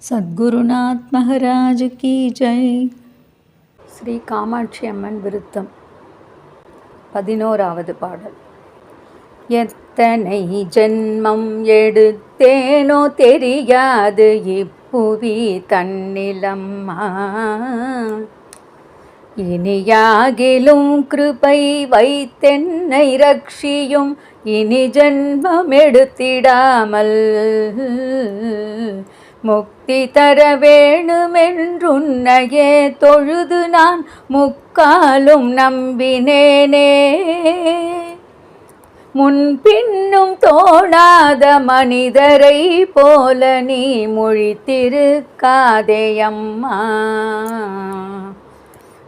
சத்குருநாத் மகாராஜ் கி ஜெய். ஸ்ரீ காமாட்சி அம்மன் விருத்தம் 11வது பாடல். எத்தனை ஜென்மம் எடுத்தேனோ தெரியாது இப்புவி தன்னிலம்மா, இனியாகிலும் கிருபை வைத்தென்னை ரட்சியும் இனி ஜென்மம் எடுத்திடாமல், முக்தி தர வேணுமென்றுன்னையே தொழுது நான் முக்காலும் நம்பினேனே. முன்பின்னும் தோணாத மனிதரை போல நீ முழித்திருக்காதே அம்மா,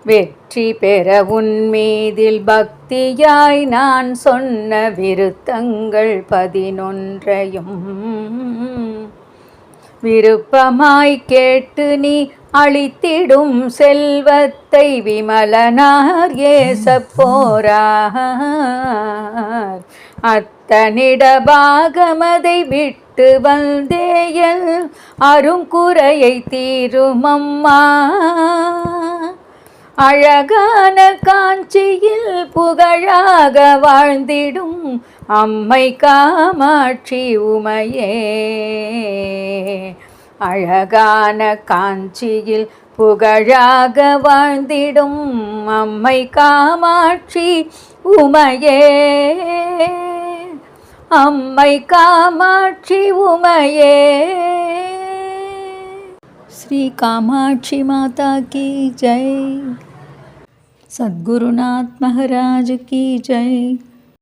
வெற்றி பெற உன்மீதில் பக்தியாய் நான் சொன்ன விருத்தங்கள் 11ஐயும் விருப்பமாய் கேட்டு நீ அளித்திடும் செல்வத்தை விமலனார் ஏசப் போரார். அத்தனிட பாகமதை விட்டு வந்தேயல் அருங்குறையை தீருமம்மா, அழகான காஞ்சியில் புகழாக வாழ்ந்திடும் அம்மை காமாட்சி உமையே. அழகான காஞ்சியில் புகழாக வாழ்ந்திடும் அம்மை காமாட்சி உமையே. அம்மை காமாட்சி உமையே. ஸ்ரீ காமாட்சி மாதா கி ஜெய். சத்குருநாத் மகாராஜ் கி ஜெய்.